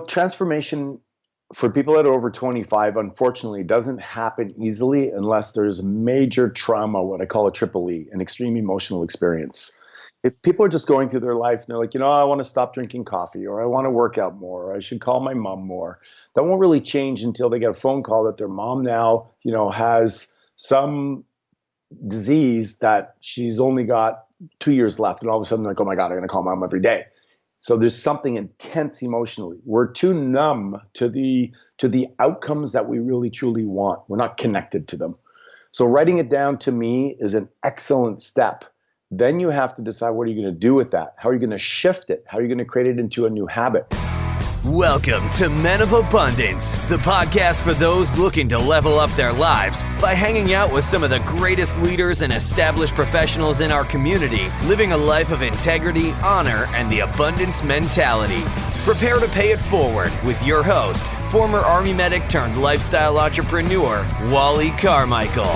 Transformation for people that are over 25, unfortunately, doesn't happen easily unless there's major trauma, what I call a triple E, an extreme emotional experience. If people are just going through their life and they're like, I want to stop drinking coffee, or I want to work out more, or I should call my mom more, that won't really change until they get a phone call that their mom now, has some disease that she's only got 2 years left. And all of a sudden, they're like, oh my God, I'm going to call mom every day. So there's something intense emotionally. We're too numb to the outcomes that we really truly want. We're not connected to them. So writing it down to me is an excellent step. Then you have to decide, what are you going to do with that? How are you going to shift it? How are you going to create it into a new habit? Welcome to Men of Abundance, the podcast for those looking to level up their lives by hanging out with some of the greatest leaders and established professionals in our community, living a life of integrity, honor, and the abundance mentality. Prepare to pay it forward with your host, former Army medic turned lifestyle entrepreneur, Wally Carmichael.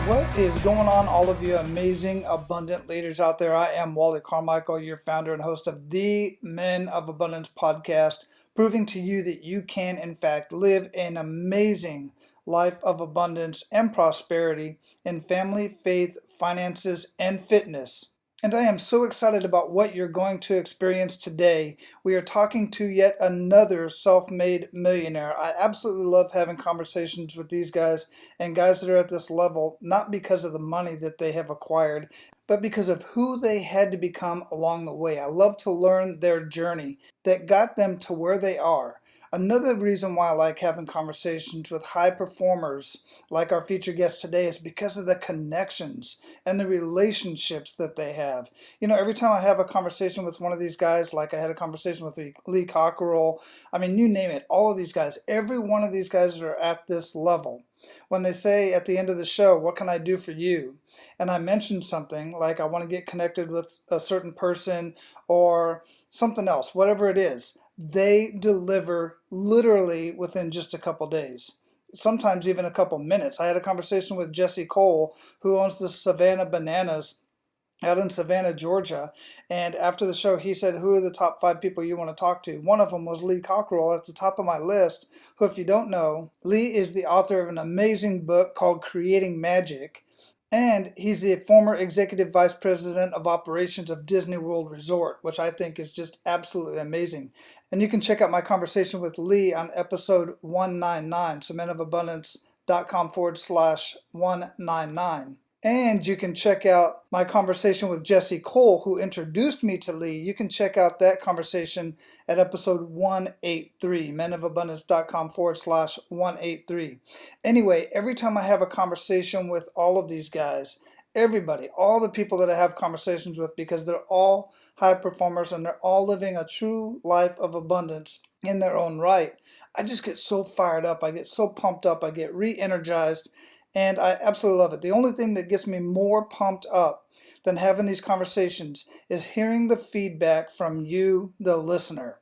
What is going on, all of you amazing, abundant leaders out there? I am Wally Carmichael, your founder and host of the Men of Abundance podcast, proving to you that you can, in fact, live an amazing life of abundance and prosperity in family, faith, finances, and fitness. And I am so excited about what you're going to experience today. We are talking to yet another self-made millionaire. I absolutely love having conversations with these guys and guys that are at this level, not because of the money that they have acquired, but because of who they had to become along the way. I love to learn their journey that got them to where they are. Another reason why I like having conversations with high performers like our featured guest today is because of the connections and the relationships that they have. Every time I have a conversation with one of these guys, like I had a conversation with Lee Cockerell, you name it, all of these guys, every one of these guys that are at this level. When they say at the end of the show, what can I do for you? And I mention something like I want to get connected with a certain person or something else, whatever it is, they deliver literally within just a couple days, sometimes even a couple minutes. I had a conversation with Jesse Cole, who owns the Savannah Bananas out in Savannah, Georgia. And after the show, he said, who are the top 5 people you want to talk to? One of them was Lee Cockerell at the top of my list, who, if you don't know, Lee is the author of an amazing book called Creating Magic. And he's the former executive vice president of operations of Disney World Resort, which I think is just absolutely amazing. And you can check out my conversation with Lee on episode 199, so menofabundance.com/199. And you can check out my conversation with Jesse Cole, who introduced me to Lee. You can check out that conversation at episode 183, menofabundance.com/183. Anyway, every time I have a conversation with all of these guys, everybody, all the people that I have conversations with, because they're all high performers and they're all living a true life of abundance in their own right, I just get so fired up. I get so pumped up. I get re-energized. And I absolutely love it. The only thing that gets me more pumped up than having these conversations is hearing the feedback from you, the listener.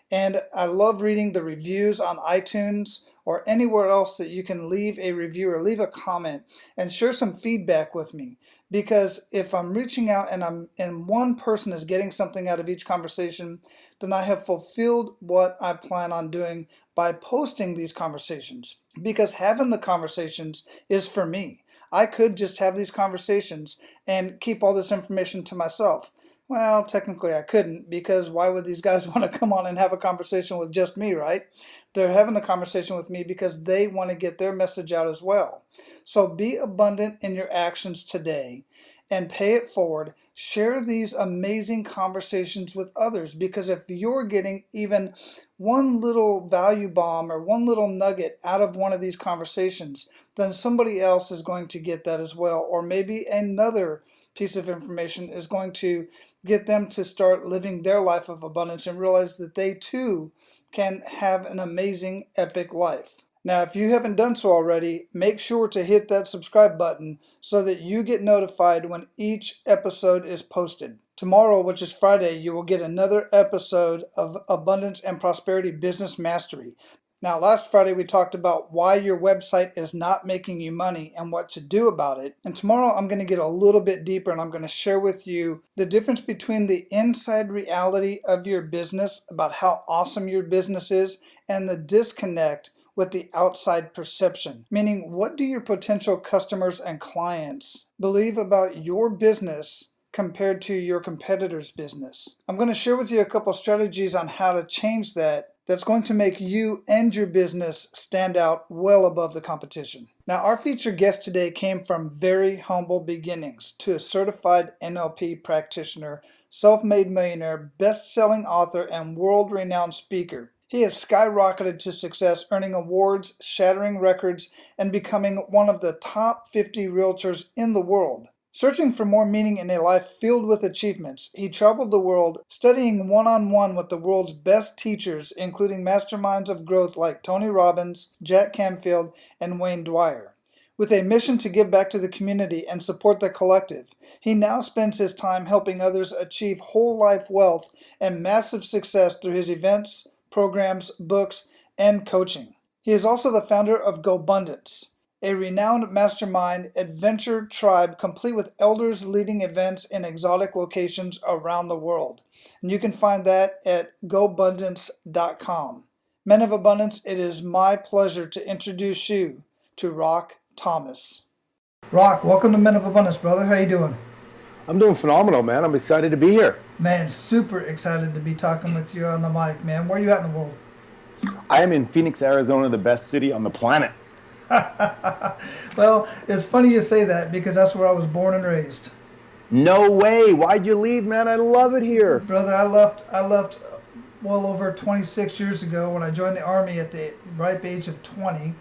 And I love reading the reviews on iTunes or anywhere else that you can leave a review or leave a comment and share some feedback with me. Because if I'm reaching out and one person is getting something out of each conversation, then I have fulfilled what I plan on doing by posting these conversations. Because having the conversations is for me. I could just have these conversations and keep all this information to myself. Well, technically I couldn't, because why would these guys want to come on and have a conversation with just me, right? They're having the conversation with me because they want to get their message out as well. So be abundant in your actions today and pay it forward. Share these amazing conversations with others, because if you're getting even one little value bomb or one little nugget out of one of these conversations, then somebody else is going to get that as well. Or maybe another piece of information is going to get them to start living their life of abundance and realize that they too can have an amazing, epic life. Now, if you haven't done so already, make sure to hit that subscribe button so that you get notified when each episode is posted. Tomorrow, which is Friday, you will get another episode of Abundance and Prosperity Business Mastery. Now, last Friday we talked about why your website is not making you money and what to do about it. And tomorrow I'm going to get a little bit deeper and I'm going to share with you the difference between the inside reality of your business, about how awesome your business is, and the disconnect with the outside perception. Meaning, what do your potential customers and clients believe about your business compared to your competitor's business? I'm going to share with you a couple strategies on how to change that's going to make you and your business stand out well above the competition. Now, our featured guest today came from very humble beginnings to a certified NLP practitioner, self-made millionaire, best-selling author, and world-renowned speaker. He has skyrocketed to success, earning awards, shattering records, and becoming one of the top 50 realtors in the world. Searching for more meaning in a life filled with achievements, he traveled the world studying one-on-one with the world's best teachers, including masterminds of growth like Tony Robbins, Jack Canfield, and Wayne Dwyer. With a mission to give back to the community and support the collective, he now spends his time helping others achieve whole life wealth and massive success through his events, programs, books, and coaching. He is also the founder of GoBundance, a renowned mastermind adventure tribe complete with elders leading events in exotic locations around the world. And you can find that at gobundance.com. Men of Abundance, it is my pleasure to introduce you to Rock Thomas. Rock, welcome to Men of Abundance, brother. How you doing? I'm doing phenomenal, man. I'm excited to be here. Man, super excited to be talking with you on the mic, man. Where are you at in the world? I am in Phoenix, Arizona, the best city on the planet. Well, it's funny you say that because that's where I was born and raised. No way. Why'd you leave, man? I love it here. Brother, I left well over 26 years ago when I joined the Army at the ripe age of 20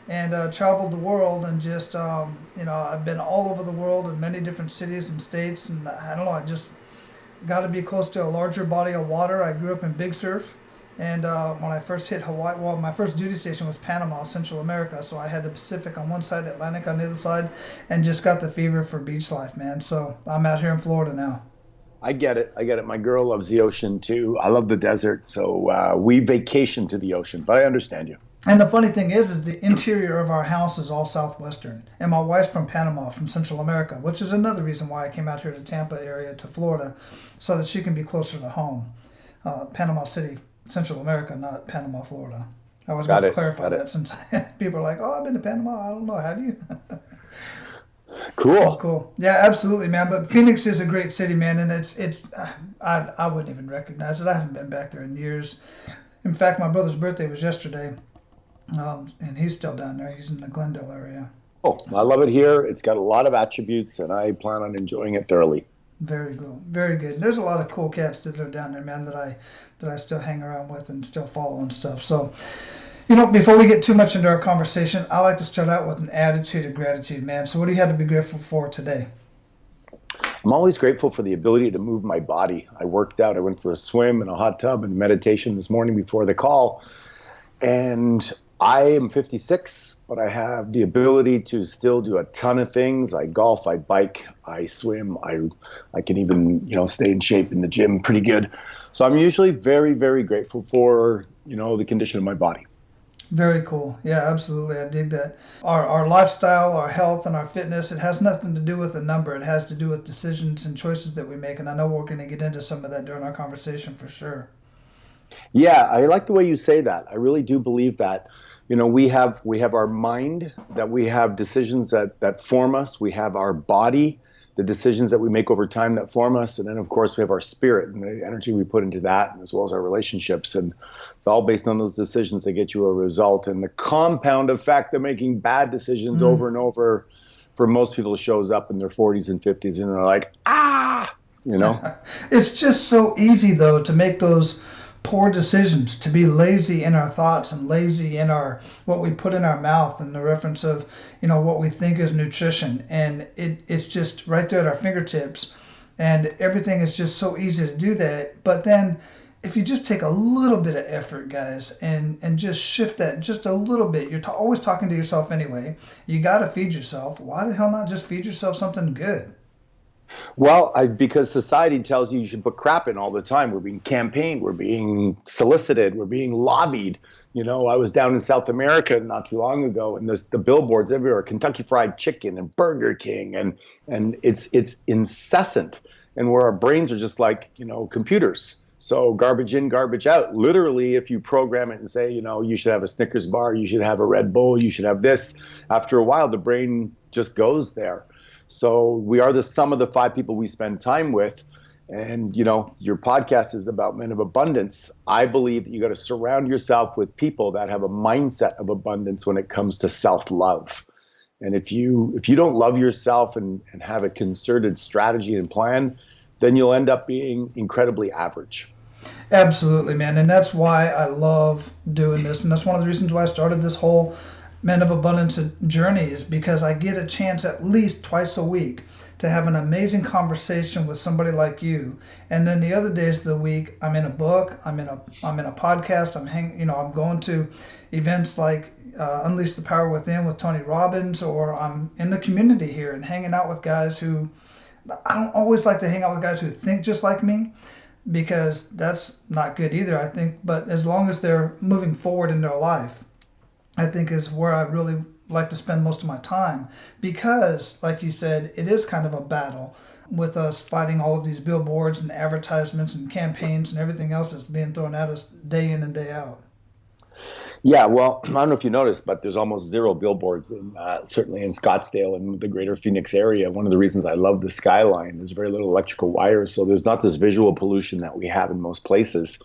and traveled the world and just, I've been all over the world in many different cities and states. And I don't know, I just got to be close to a larger body of water. I grew up in Big Surf. And when I first hit Hawaii, well, my first duty station was Panama, Central America. So I had the Pacific on one side, Atlantic on the other side, and just got the fever for beach life, man. So I'm out here in Florida now. I get it. My girl loves the ocean too. I love the desert. So we vacation to the ocean, but I understand you. And the funny thing is the interior of our house is all southwestern. And my wife's from Panama, from Central America, which is another reason why I came out here to Tampa area, to Florida, so that she can be closer to home. Panama City, Central America, not Panama, Florida. I was going to clarify that since people are like, oh, I've been to Panama. I don't know. Have you? Cool. Yeah, absolutely, man. But Phoenix is a great city, man. And I wouldn't even recognize it. I haven't been back there in years. In fact, my brother's birthday was yesterday. And he's still down there. He's in the Glendale area. Oh, I love it here. It's got a lot of attributes, and I plan on enjoying it thoroughly. Very cool. Very good. There's a lot of cool cats that are down there, man, that I still hang around with and still follow and stuff. So, before we get too much into our conversation, I like to start out with an attitude of gratitude, man. So what do you have to be grateful for today? I'm always grateful for the ability to move my body. I worked out. I went for a swim and a hot tub and meditation this morning before the call. And I am 56, but I have the ability to still do a ton of things. I golf, I bike, I swim. I can even, stay in shape in the gym pretty good. So I'm usually very, very grateful for, the condition of my body. Very cool. Yeah, absolutely. I dig that. Our lifestyle, our health, and our fitness, it has nothing to do with a number. It has to do with decisions and choices that we make. And I know we're going to get into some of that during our conversation for sure. Yeah, I like the way you say that. I really do believe that. We have our mind, that we have decisions that form us. We have our body, the decisions that we make over time that form us. And then, of course, we have our spirit and the energy we put into that, as well as our relationships. And it's all based on those decisions that get you a result. And the compound effect of making bad decisions over and over, for most people, shows up in their 40s and 50s. And they're like, It's just so easy, though, to make those poor decisions, to be lazy in our thoughts and lazy in what we put in our mouth, and the reference of what we think is nutrition, and it's just right there at our fingertips, and everything is just so easy to do that. But then if you just take a little bit of effort, guys, and just shift that just a little bit, you're always talking to yourself anyway. You got to feed yourself. Why the hell not just feed yourself something good? Well, because society tells you should put crap in all the time. We're being campaigned, we're being solicited, we're being lobbied. I was down in South America not too long ago, and there's the billboards everywhere: Kentucky Fried Chicken and Burger King, and it's incessant. And where our brains are just like computers. So garbage in, garbage out. Literally, if you program it and say, you should have a Snickers bar, you should have a Red Bull, you should have this. After a while, the brain just goes there. So we are the sum of the five people we spend time with. And, your podcast is about men of abundance. I believe that you got to surround yourself with people that have a mindset of abundance when it comes to self-love. And if you don't love yourself and have a concerted strategy and plan, then you'll end up being incredibly average. Absolutely, man. And that's why I love doing this. And that's one of the reasons why I started this whole Men of Abundance journey, is because I get a chance at least twice a week to have an amazing conversation with somebody like you. And then the other days of the week, I'm in a book, I'm in a podcast, I'm going to events like Unleash the Power Within with Tony Robbins, or I'm in the community here and hanging out with guys who, I don't always like to hang out with guys who think just like me, because that's not good either, I think. But as long as they're moving forward in their life, I think is where I really like to spend most of my time, because, like you said, it is kind of a battle with us fighting all of these billboards and advertisements and campaigns and everything else that's being thrown at us day in and day out. Yeah, well, I don't know if you noticed, but there's almost zero billboards, certainly in Scottsdale and the greater Phoenix area. One of the reasons I love the skyline, there's very little electrical wires, so there's not this visual pollution that we have in most places.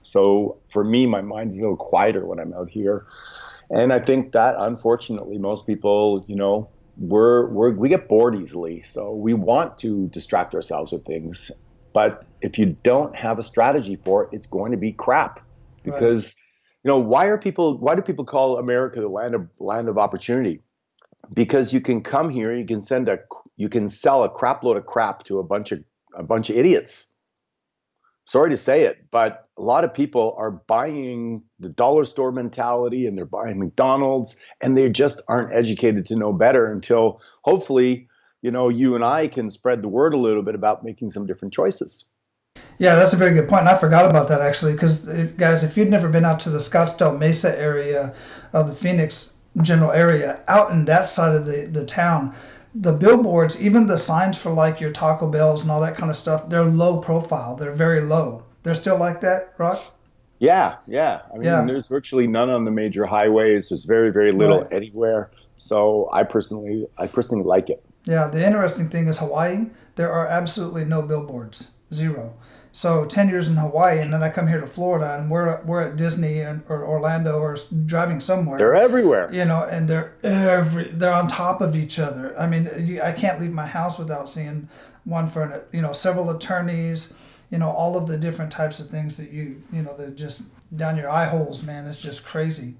So for me, my mind's a little quieter when I'm out here. And I think that, unfortunately, most people, we get bored easily. So we want to distract ourselves with things. But if you don't have a strategy for it, it's going to be crap. Because, why do people call America the land of opportunity? Because you can come here, you can sell a crap load of crap to a bunch of idiots. Sorry to say it, but a lot of people are buying the dollar store mentality, and they're buying McDonald's, and they just aren't educated to know better until hopefully, you and I can spread the word a little bit about making some different choices. Yeah, that's a very good point. And I forgot about that, actually, because guys, if you'd never been out to the Scottsdale Mesa area of the Phoenix general area, out in that side of the town, the billboards, even the signs for like your Taco Bells and all that kind of stuff, they're low profile. They're very low. They're still like that, Rock? Yeah. I mean, There's virtually none on the major highways. There's very, very little anywhere. So I personally like it. Yeah, the interesting thing is Hawaii, there are absolutely no billboards. Zero. So 10 years in Hawaii, and then I come here to Florida, and we're at Disney or Orlando or driving somewhere. They're everywhere. And they're on top of each other. I mean, I can't leave my house without seeing one for several attorneys. All of the different types of things that they're just down your eye holes, man. It's just crazy.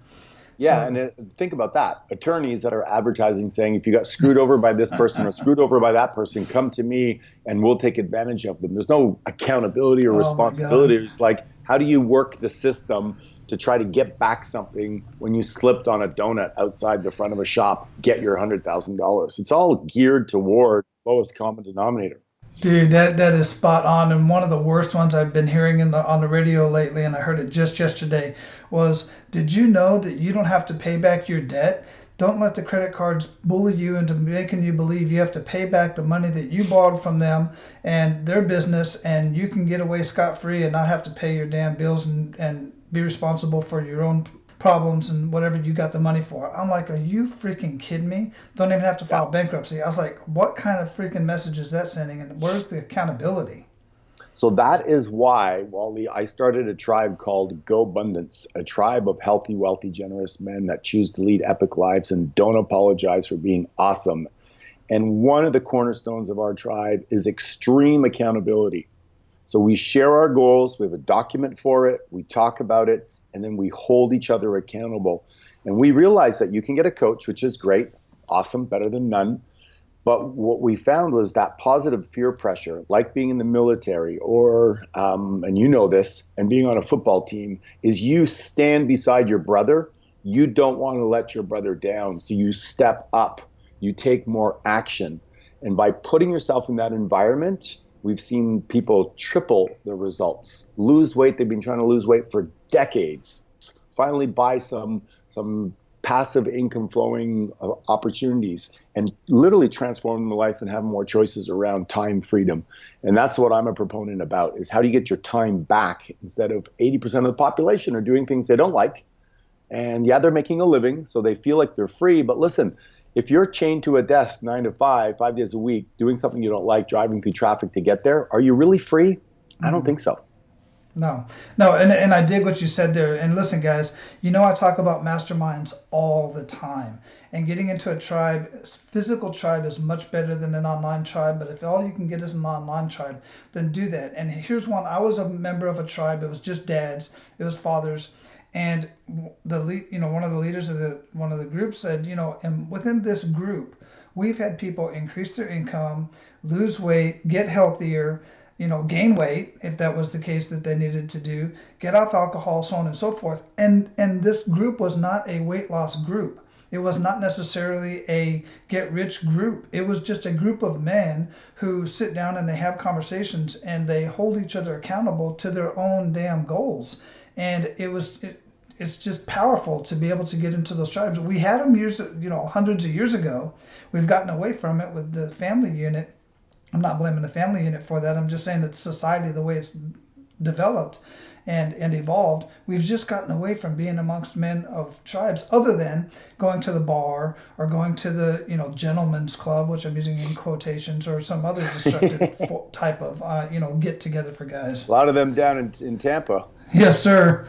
Yeah, and think about that. Attorneys that are advertising saying, if you got screwed over by this person or screwed over by that person, come to me and we'll take advantage of them. There's no accountability or responsibility. It's like, how do you work the system to try to get back something when you slipped on a donut outside the front of a shop, get your $100,000? It's all geared toward lowest common denominator. Dude, that is spot on. And one of the worst ones I've been hearing on the radio lately, and I heard it just yesterday, was, did you know that you don't have to pay back your debt? Don't let the credit cards bully you into making you believe you have to pay back the money that you borrowed from them and their business, and you can get away scot-free and not have to pay your damn bills and be responsible for your own problems and whatever you got the money for. I'm like, are you freaking kidding me? Don't even have to file bankruptcy. I was like, what kind of freaking message is that sending, and where's the accountability? So that is why, Wally, I started a tribe called Go Abundance, a tribe of healthy, wealthy, generous men that choose to lead epic lives and don't apologize for being awesome. And one of the cornerstones of our tribe is extreme accountability. So we share our goals, we have a document for it, we talk about it, and then we hold each other accountable. And we realize that you can get a coach, which is great, awesome, better than none. But what we found was that positive peer pressure, like being in the military or, and you know this, and being on a football team, is you stand beside your brother. You don't want to let your brother down. So you step up, you take more action. And by putting yourself in that environment, we've seen people triple their results, lose weight. They've been trying to lose weight for decades, finally buy some passive income flowing opportunities and literally transform their life and have more choices around time freedom. And that's what I'm a proponent about, is how do you get your time back instead of 80% of the population are doing things they don't like. And yeah, they're making a living, so they feel like they're free. But listen, if you're chained to a desk 9 to 5, 5 days a week, doing something you don't like, driving through traffic to get there, are you really free? I don't think so. No, and I dig what you said there. And listen, guys, I talk about masterminds all the time. And getting into a tribe, physical tribe, is much better than an online tribe. But if all you can get is an online tribe, then do that. And here's one. I was a member of a tribe. It was just dads. It was fathers. And one of the leaders of one of the groups said, and within this group, we've had people increase their income, lose weight, get healthier, gain weight, if that was the case that they needed to do, get off alcohol, so on and so forth. And this group was not a weight loss group. It was not necessarily a get rich group. It was just a group of men who sit down and they have conversations and they hold each other accountable to their own damn goals. And it's just powerful to be able to get into those tribes. We had them hundreds of years ago. We've gotten away from it with the family unit. I'm not blaming the family unit for that. I'm just saying that society, the way it's developed and evolved, we've just gotten away from being amongst men of tribes, other than going to the bar or going to the gentleman's club, which I'm using in quotations, or some other destructive type of get together for guys. A lot of them down in Tampa. Yes, sir.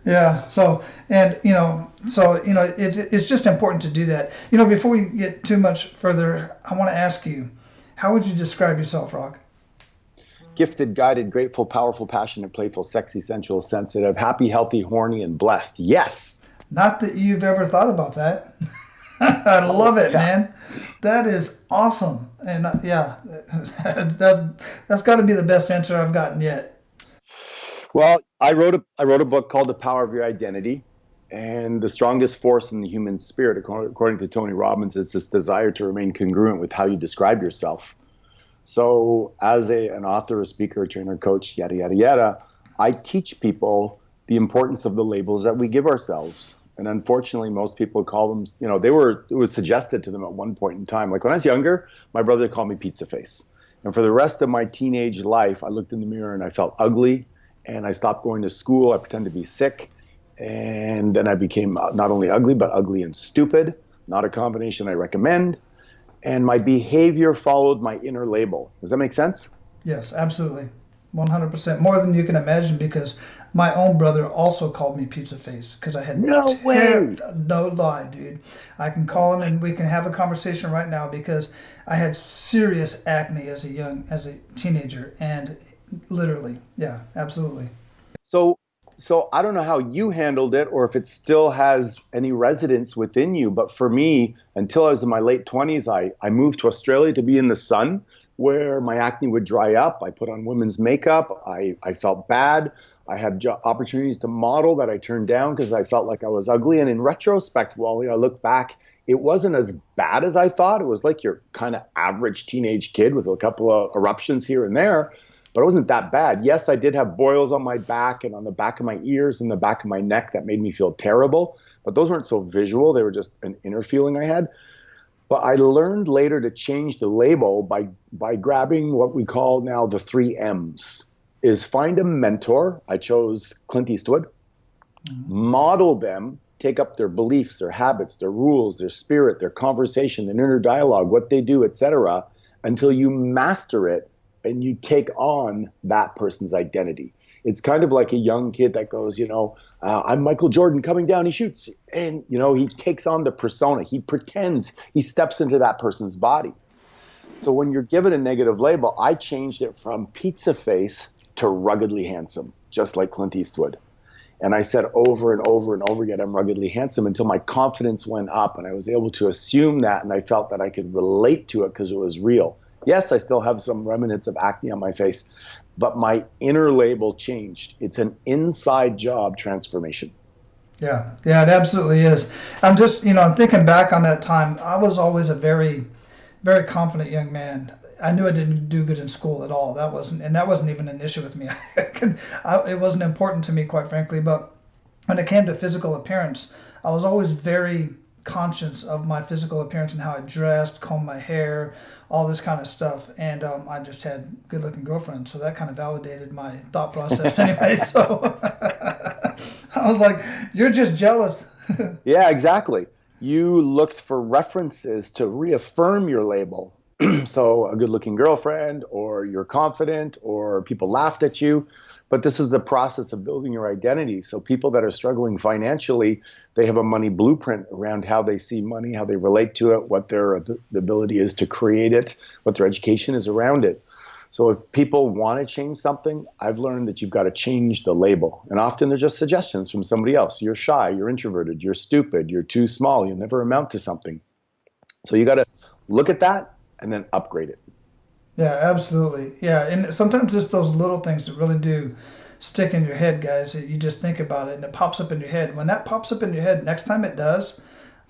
Yeah. So it's just important to do that. Before we get too much further, I want to ask you, how would you describe yourself, Rock? Gifted, guided, grateful, powerful, passionate, playful, sexy, sensual, sensitive, happy, healthy, horny, and blessed. Yes. Not that you've ever thought about that. I love it, man. That is awesome. And that's got to be the best answer I've gotten yet. Well, I wrote a book called The Power of Your Identity. And the strongest force in the human spirit, according to Tony Robbins, is this desire to remain congruent with how you describe yourself. So as an author, a speaker, a trainer, coach, yada, yada, yada, I teach people the importance of the labels that we give ourselves. And unfortunately, most people call them, it was suggested to them at one point in time. Like when I was younger, my brother called me pizza face. And for the rest of my teenage life, I looked in the mirror and I felt ugly. And I stopped going to school. I pretended to be sick. And then I became not only ugly, but ugly and stupid. Not a combination I recommend. And my behavior followed my inner label. Does that make sense? Yes, absolutely. 100%. More than you can imagine, because my own brother also called me pizza face because I had no lie, dude. I can call him and we can have a conversation right now, because I had serious acne as a teenager, and literally, yeah, absolutely. So I don't know how you handled it, or if it still has any resonance within you. But for me, until I was in my late 20s, I moved to Australia to be in the sun, where my acne would dry up. I put on women's makeup. I felt bad. I had opportunities to model that I turned down because I felt like I was ugly. And in retrospect, Wally, I look back, it wasn't as bad as I thought. It was like your kind of average teenage kid with a couple of eruptions here and there. But it wasn't that bad. Yes, I did have boils on my back and on the back of my ears and the back of my neck that made me feel terrible. But those weren't so visual. They were just an inner feeling I had. But I learned later to change the label by grabbing what we call now the 3 M's. Is find a mentor. I chose Clint Eastwood. Model them, take up their beliefs, their habits, their rules, their spirit, their conversation, their inner dialogue, what they do, etc., until you master it. And you take on that person's identity. It's kind of like a young kid that goes, I'm Michael Jordan coming down, he shoots. And, he takes on the persona. He pretends, he steps into that person's body. So when you're given a negative label, I changed it from pizza face to ruggedly handsome, just like Clint Eastwood. And I said over and over and over again, I'm ruggedly handsome, until my confidence went up and I was able to assume that, and I felt that I could relate to it because it was real. Yes, I still have some remnants of acne on my face, but my inner label changed. It's an inside job transformation. Yeah, it absolutely is. I'm just, I'm thinking back on that time. I was always a very very confident young man. I knew I didn't do good in school at all. That wasn't even an issue with me. It wasn't important to me, quite frankly. But when it came to physical appearance, I was always very conscious of my physical appearance and how I dressed, combed my hair, all this kind of stuff. And I just had good-looking girlfriends, so that kind of validated my thought process anyway. So I was like, "You're just jealous." Yeah, exactly. You looked for references to reaffirm your label. So a good-looking girlfriend, or you're confident, or people laughed at you. But this is the process of building your identity. So people that are struggling financially, they have a money blueprint around how they see money, how they relate to it, what their the ability is to create it, what their education is around it. So if people want to change something, I've learned that you've got to change the label. And often they're just suggestions from somebody else. You're shy, you're introverted, you're stupid, you're too small, you'll never amount to something. So you got to look at that and then upgrade it. Yeah, absolutely. Yeah, and sometimes just those little things that really do stick in your head, guys. You just think about it and it pops up in your head. When that pops up in your head, next time it does,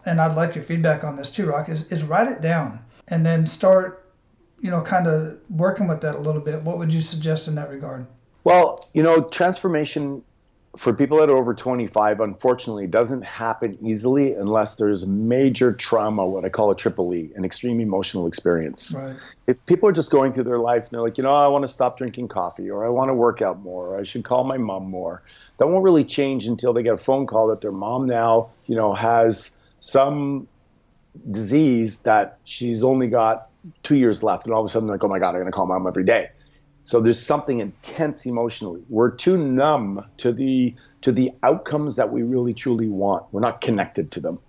and I'd like your feedback on this too, Rock, is write it down and then start, kind of working with that a little bit. What would you suggest in that regard? Well, transformation for people that are over 25, unfortunately, doesn't happen easily unless there's major trauma, what I call a triple E, an extreme emotional experience. Right. If people are just going through their life and they're like, I want to stop drinking coffee, or I want to work out more, or I should call my mom more, that won't really change until they get a phone call that their mom now, has some disease that she's only got 2 years left. And all of a sudden they're like, oh my God, I'm going to call mom every day. So there's something intense emotionally. We're too numb to the outcomes that we really truly want. We're not connected to them.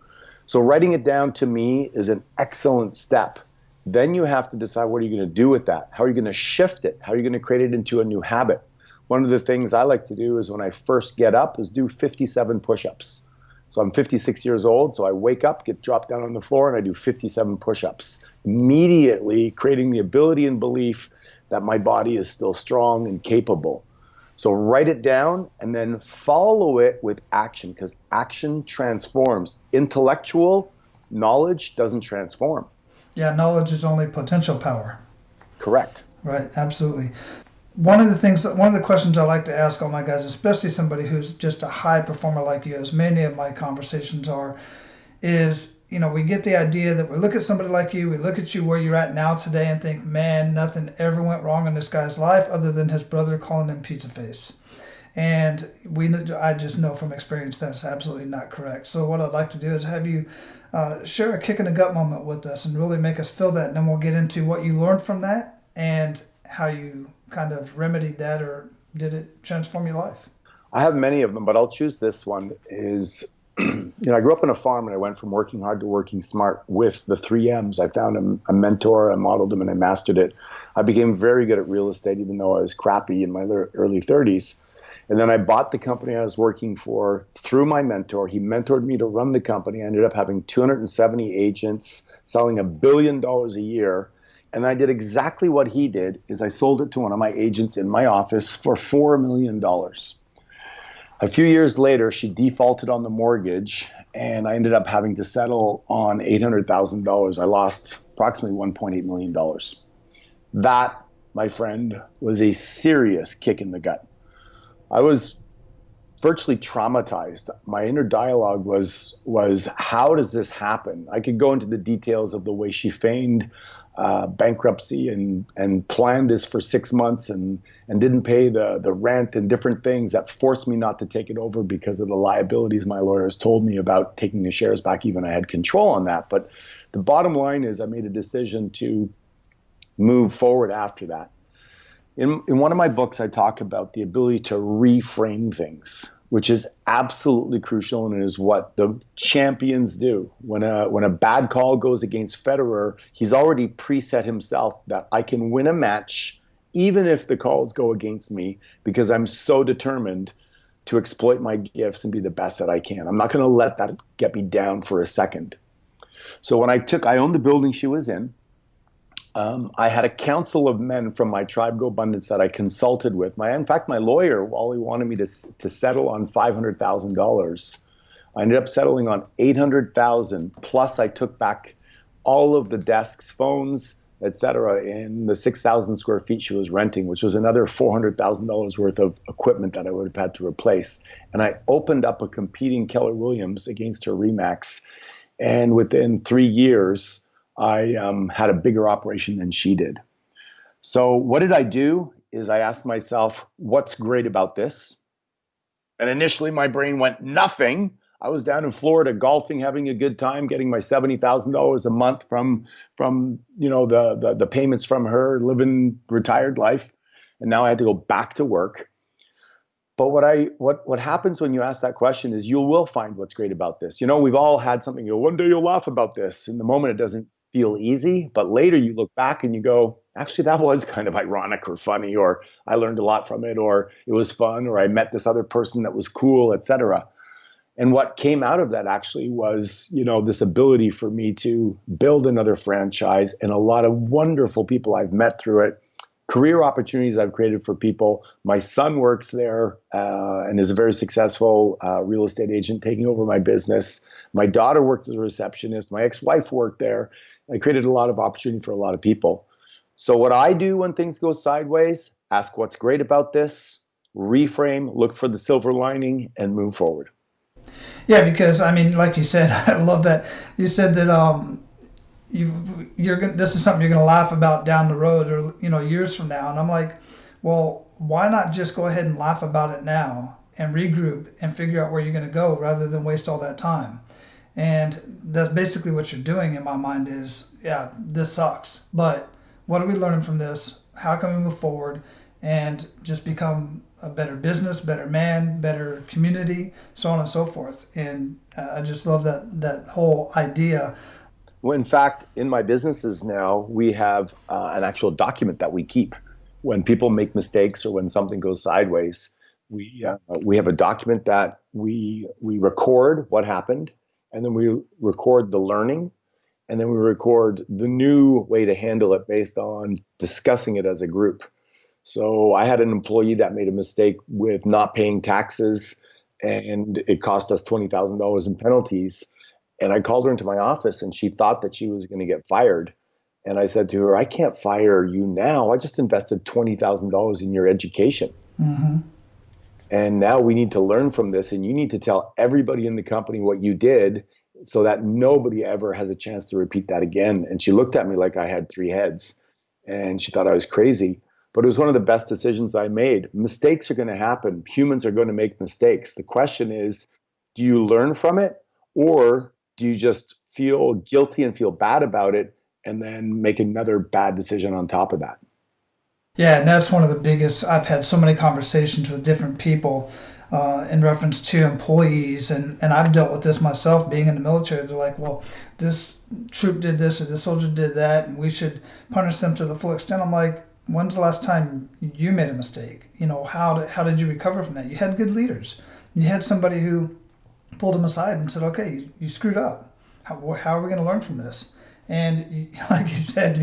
So writing it down, to me, is an excellent step. Then you have to decide, what are you going to do with that? How are you going to shift it? How are you going to create it into a new habit? One of the things I like to do is when I first get up is do 57 push-ups. So I'm 56 years old, so I wake up, get dropped down on the floor, and I do 57 push-ups. Immediately creating the ability and belief that my body is still strong and capable. So write it down and then follow it with action, because action transforms. Intellectual knowledge doesn't transform. Yeah, knowledge is only potential power. Correct. Right, absolutely. One of the questions I like to ask all my guys, especially somebody who's just a high performer like you, as many of my conversations are, is, we get the idea that we look at somebody like you, we look at you where you're at now today and think, man, nothing ever went wrong in this guy's life other than his brother calling him pizza face. And I just know from experience that's absolutely not correct. So what I'd like to do is have you share a kick in the gut moment with us and really make us feel that. And then we'll get into what you learned from that and how you kind of remedied that, or did it transform your life? I have many of them, but I'll choose this one. Is I grew up on a farm and I went from working hard to working smart with the 3 M's. I found a mentor, I modeled them, and I mastered it. I became very good at real estate, even though I was crappy in my early 30s. And then I bought the company I was working for through my mentor. He mentored me to run the company. I ended up having 270 agents, selling $1 billion a year. And I did exactly what he did, is I sold it to one of my agents in my office for $4 million. A few years later, she defaulted on the mortgage, and I ended up having to settle on $800,000. I lost approximately $1.8 million. That, my friend, was a serious kick in the gut. I was virtually traumatized. My inner dialogue was how does this happen? I could go into the details of the way she feigned bankruptcy and planned this for 6 months and didn't pay the rent and different things that forced me not to take it over because of the liabilities my lawyers told me about taking the shares back. Even I had control on that. But the bottom line is I made a decision to move forward after that. In one of my books, I talk about the ability to reframe things, which is absolutely crucial and is what the champions do. When a bad call goes against Federer, he's already preset himself that I can win a match even if the calls go against me, because I'm so determined to exploit my gifts and be the best that I can. I'm not going to let that get me down for a second. So when I owned the building she was in. I had a council of men from my Tribe Go Abundance that I consulted with. In fact, my lawyer, Wally, wanted me to settle on $500,000. I ended up settling on $800,000. Plus, I took back all of the desks, phones, etc., in the 6,000 square feet she was renting, which was another $400,000 worth of equipment that I would have had to replace. And I opened up a competing Keller Williams against her Remax. And within 3 years, I had a bigger operation than she did. So what did I do is I asked myself, what's great about this? And initially my brain went, nothing. I was down in Florida golfing, having a good time, getting my $70,000 a month from the payments from her, living retired life. And now I had to go back to work. But what happens when you ask that question is you will find what's great about this. We've all had something, one day you'll laugh about this. In the moment, it doesn't feel easy, but later you look back and you go, actually, that was kind of ironic or funny, or I learned a lot from it, or it was fun, or I met this other person that was cool, etc. And what came out of that actually was, this ability for me to build another franchise and a lot of wonderful people I've met through it, career opportunities I've created for people. My son works there and is a very successful real estate agent taking over my business. My daughter worked as a receptionist. My ex-wife worked there. I created a lot of opportunity for a lot of people. So what I do when things go sideways, ask what's great about this, reframe, look for the silver lining, and move forward. Yeah, because like you said, I love that you said that this is something you're going to laugh about down the road or years from now. And I'm like, well, why not just go ahead and laugh about it now and regroup and figure out where you're going to go rather than waste all that time? And that's basically what you're doing in my mind is, yeah, this sucks, but what are we learning from this? How can we move forward and just become a better business, better man, better community, so on and so forth? And I just love that whole idea. Well, in fact, in my businesses now, we have an actual document that we keep. When people make mistakes or when something goes sideways, we have a document that we record what happened, and then we record the learning, and then we record the new way to handle it based on discussing it as a group. So I had an employee that made a mistake with not paying taxes, and it cost us $20,000 in penalties. And I called her into my office, and she thought that she was going to get fired. And I said to her, I can't fire you now. I just invested $20,000 in your education. Mm-hmm. And now we need to learn from this, and you need to tell everybody in the company what you did so that nobody ever has a chance to repeat that again. And she looked at me like I had 3 heads, and she thought I was crazy. But it was one of the best decisions I made. Mistakes are going to happen. Humans are going to make mistakes. The question is, do you learn from it, or do you just feel guilty and feel bad about it and then make another bad decision on top of that? Yeah, and that's one of the biggest. I've had so many conversations with different people in reference to employees, and I've dealt with this myself being in the military. They're like, well, this troop did this or this soldier did that, and we should punish them to the full extent. I'm like, when's the last time you made a mistake? How did you recover from that? You had good leaders. You had somebody who pulled them aside and said, okay, you screwed up. How are we going to learn from this? And like you said,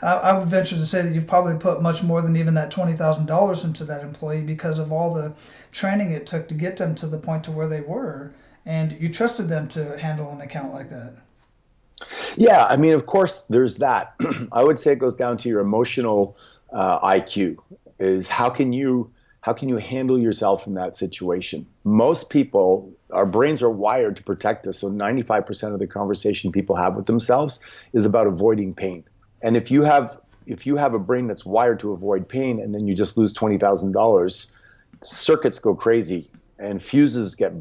I would venture to say that you've probably put much more than even that $20,000 into that employee because of all the training it took to get them to the point to where they were. And you trusted them to handle an account like that. Yeah, of course, there's that. I would say it goes down to your emotional IQ. Is how can you handle yourself in that situation? Most people, our brains are wired to protect us. So 95% of the conversation people have with themselves is about avoiding pain. And if you have a brain that's wired to avoid pain, and then you just lose $20,000, circuits go crazy and fuses get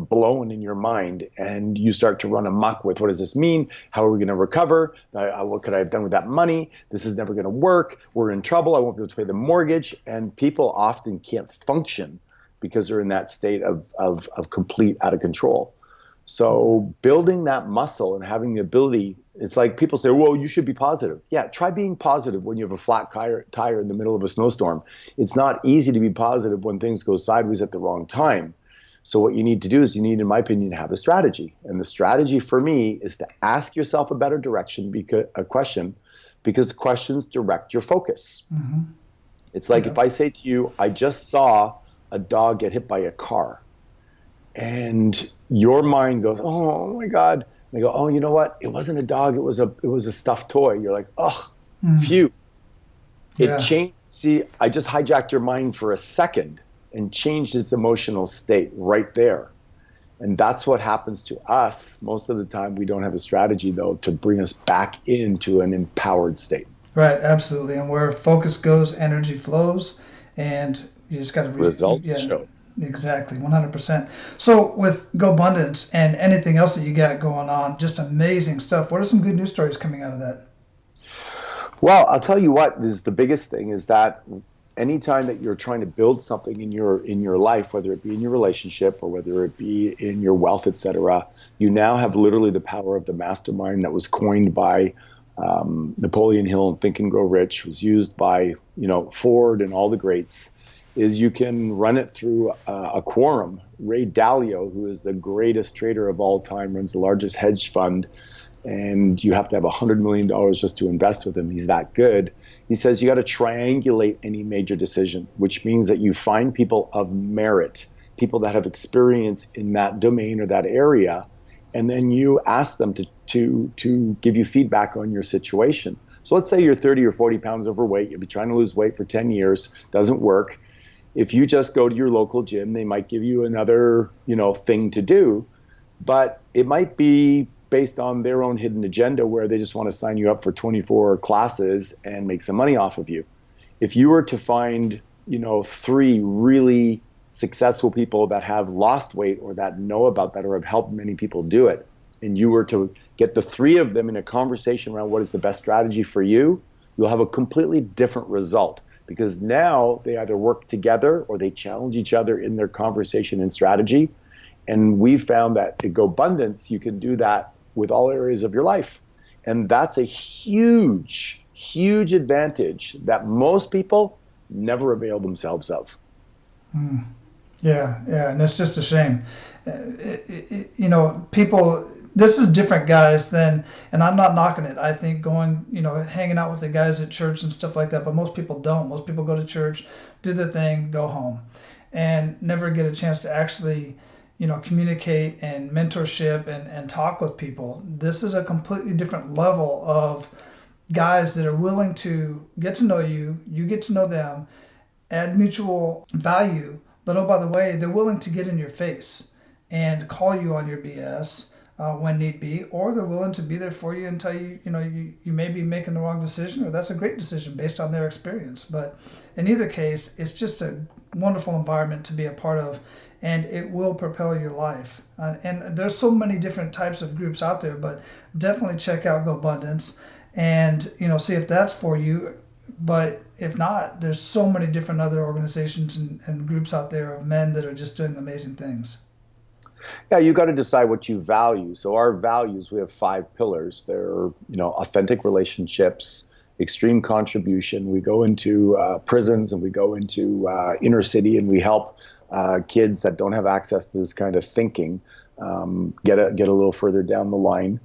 blown in your mind, and you start to run amok with, what does this mean? How are we going to recover? What could I have done with that money? This is never going to work. We're in trouble. I won't be able to pay the mortgage. And people often can't function because they're in that state of complete out of control. So building that muscle and having the ability, it's like people say, well, you should be positive. Yeah, try being positive when you have a flat tire in the middle of a snowstorm. It's not easy to be positive when things go sideways at the wrong time. So what you need to do is in my opinion, have a strategy. And the strategy for me is to ask yourself a better question, because questions direct your focus. Mm-hmm. It's like if I say to you, I just saw a dog get hit by a car, and your mind goes, oh my God, They go, oh, you know what? It wasn't a dog. It was a stuffed toy. You're like, oh, Mm. phew. It Yeah. changed. See, I just hijacked your mind for a second and changed its emotional state right there. And that's what happens to us. Most of the time, we don't have a strategy, though, to bring us back into an empowered state. Right, absolutely. And where focus goes, energy flows, and you just got to Results yeah, show. exactly, 100%. So with GoBundance and anything else that you got going on, just amazing stuff. What are some good news stories coming out of that? Well, I'll tell you what is the biggest thing is that anytime that you're trying to build something in your life, whether it be in your relationship or whether it be in your wealth, etc., you now have literally the power of the mastermind that was coined by Napoleon Hill and Think and Grow Rich, was used by Ford and all the greats. Is you can run it through a quorum. Ray Dalio, who is the greatest trader of all time, runs the largest hedge fund, and you have to have $100 million just to invest with him. He's that good. He says you got to triangulate any major decision, which means that you find people of merit, people that have experience in that domain or that area, and then you ask them to give you feedback on your situation. So let's say you're 30 or 40 pounds overweight. You've been trying to lose weight for 10 years, doesn't work. If you just go to your local gym, they might give you another, thing to do, but it might be based on their own hidden agenda where they just want to sign you up for 24 classes and make some money off of you. If you were to find, three really successful people that have lost weight or that know about that or have helped many people do it, and you were to get the three of them in a conversation around what is the best strategy for you, you'll have a completely different result, because now they either work together or they challenge each other in their conversation and strategy. And we've found that at GoBundance, you can do that with all areas of your life. And that's a huge, huge advantage that most people never avail themselves of. Mm. Yeah, yeah, and it's just a shame. People, this is different guys than, and I'm not knocking it. I think going, hanging out with the guys at church and stuff like that, but most people don't. Most people go to church, do their thing, go home, and never get a chance to actually, communicate and mentorship and talk with people. This is a completely different level of guys that are willing to get to know you, you get to know them, add mutual value, but oh, by the way, they're willing to get in your face and call you on your BS when need be, or they're willing to be there for you and tell you, you may be making the wrong decision, or that's a great decision based on their experience. But in either case, it's just a wonderful environment to be a part of, and it will propel your life. And there's so many different types of groups out there, but definitely check out GoBundance and see if that's for you. But if not, there's so many different other organizations and groups out there of men that are just doing amazing things. Yeah, you got to decide what you value. So our values, we have 5 pillars. They're, authentic relationships, extreme contribution. We go into prisons and we go into inner city and we help kids that don't have access to this kind of thinking get a little further down the line.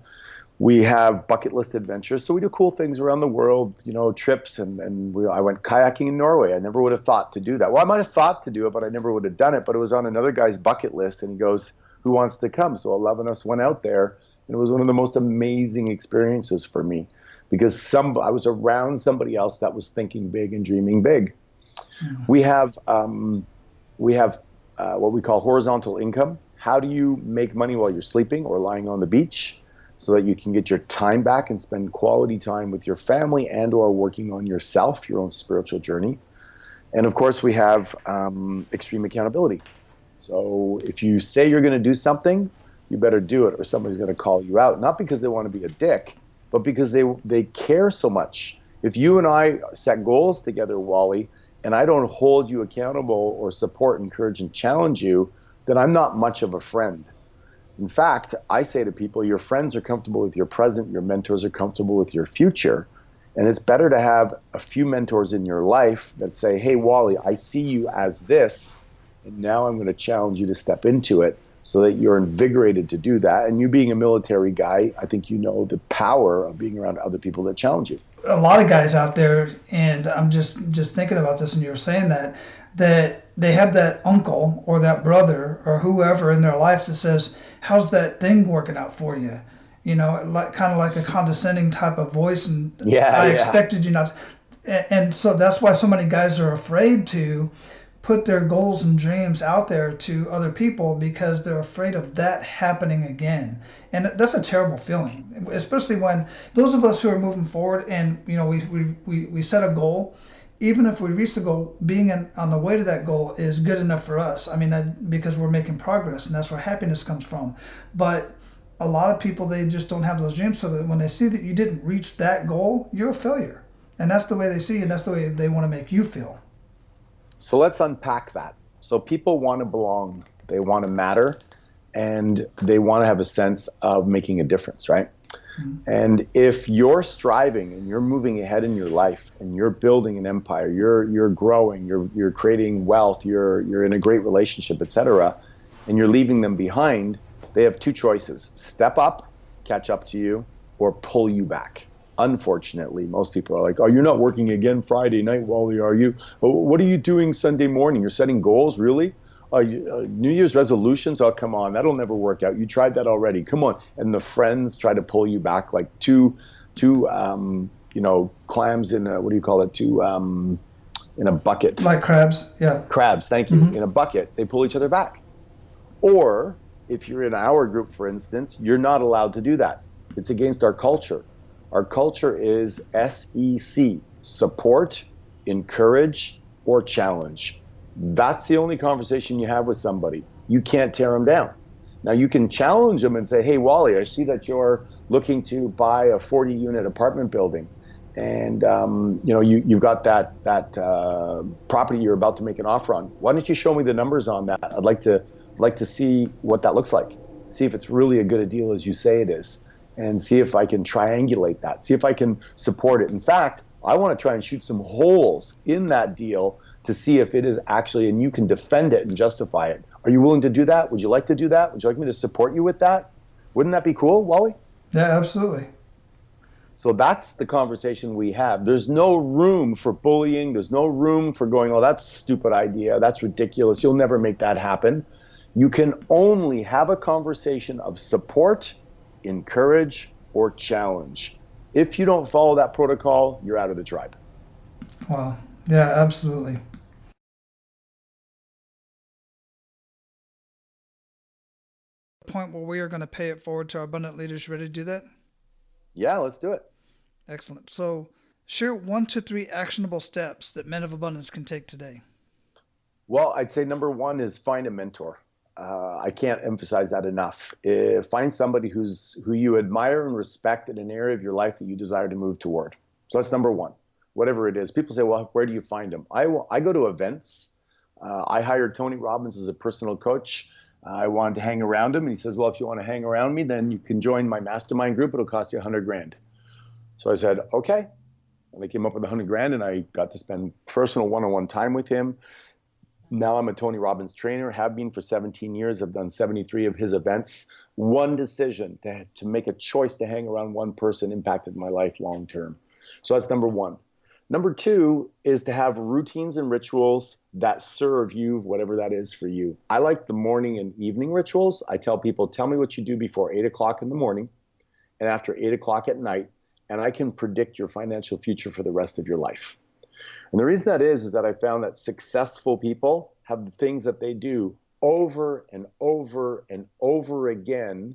We have bucket list adventures. So we do cool things around the world, trips. I went kayaking in Norway. I never would have thought to do that. Well, I might have thought to do it, but I never would have done it. But it was on another guy's bucket list. And he goes, who wants to come? So 11 of us went out there. And it was one of the most amazing experiences for me, because I was around somebody else that was thinking big and dreaming big. Mm-hmm. We have what we call horizontal income. How do you make money while you're sleeping or lying on the beach, so that you can get your time back and spend quality time with your family and or working on yourself, your own spiritual journey. And of course, we have extreme accountability. So if you say you're going to do something, you better do it, or somebody's going to call you out, not because they want to be a dick, but because they care so much. If you and I set goals together, Wally, and I don't hold you accountable or support, encourage, and challenge you, then I'm not much of a friend. In fact, I say to people, your friends are comfortable with your present, your mentors are comfortable with your future. And it's better to have a few mentors in your life that say, hey, Wally, I see you as this, and now I'm going to challenge you to step into it, so that you're invigorated to do that. And you being a military guy, I think you know the power of being around other people that challenge you. A lot of guys out there, and I'm just thinking about this, and you were saying that they have that uncle or that brother or whoever in their life that says, how's that thing working out for you? kind of like a condescending type of voice, and Yeah, I yeah. expected you not and so that's why so many guys are afraid to put their goals and dreams out there to other people, because they're afraid of that happening again. And that's a terrible feeling, especially when those of us who are moving forward and we set a goal. Even if we reach the goal, being on the way to that goal is good enough for us. I mean, because we're making progress, and that's where happiness comes from. But a lot of people, they just don't have those dreams, so that when they see that you didn't reach that goal, you're a failure. And that's the way they see you, and that's the way they want to make you feel. So let's unpack that. So people want to belong, they want to matter, and they want to have a sense of making a difference, right? Mm-hmm. And if you're striving and you're moving ahead in your life and you're building an empire, you're growing, you're creating wealth, you're in a great relationship, etc., and you're leaving them behind, they have two choices: step up, catch up to you, or pull you back. Unfortunately, most people are like, oh, you're not working again Friday night, Wally, are you? What are you doing Sunday morning? You're setting goals, really? New Year's resolutions? Oh, come on, that'll never work out. You tried that already. Come on. And the friends try to pull you back like two clams in a, what do you call it? In a bucket. Like crabs, yeah. Crabs, thank you. Mm-hmm. In a bucket, they pull each other back. Or if you're in our group, for instance, you're not allowed to do that. It's against our culture. Our culture is SEC, support, encourage, or challenge. That's the only conversation you have with somebody. You can't tear them down. Now, you can challenge them and say, hey, Wally, I see that you're looking to buy a 40-unit apartment building, and you've got that property you're about to make an offer on. Why don't you show me the numbers on that? I'd like to see what that looks like. See if it's really as good a deal as you say it is, and see if I can triangulate that. See if I can support it. In fact, I want to try and shoot some holes in that deal to see if it is actually, and you can defend it and justify it. Are you willing to do that? Would you like to do that? Would you like me to support you with that? Wouldn't that be cool, Wally? Yeah, absolutely. So that's the conversation we have. There's no room for bullying. There's no room for going, oh, that's a stupid idea. That's ridiculous. You'll never make that happen. You can only have a conversation of support, encourage, or challenge. If you don't follow that protocol, you're out of the tribe. Wow. Yeah, absolutely. Point where we are going to pay it forward to our abundant leaders. Ready to do that? Yeah, let's do it. Excellent. So share 1 to 3 actionable steps that men of abundance can take today. Well, I'd say number 1 is find a mentor. I can't emphasize that enough. Find somebody who you admire and respect in an area of your life that you desire to move toward. So that's number 1, whatever it is. People say, well, where do you find them? I go to events. I hired Tony Robbins as a personal coach. I wanted to hang around him. And he says, well, if you want to hang around me, then you can join my mastermind group. It'll cost you $100,000. So I said, okay. And I came up with $100,000, and I got to spend personal one-on-one time with him. Now I'm a Tony Robbins trainer, have been for 17 years. I've done 73 of his events. One decision to make a choice to hang around one person impacted my life long term. So that's number 1. Number 2 is to have routines and rituals that serve you, whatever that is for you. I like the morning and evening rituals. I tell people, tell me what you do before 8 o'clock in the morning and after 8 o'clock at night, and I can predict your financial future for the rest of your life. And the reason that is that I found that successful people have the things that they do over and over and over again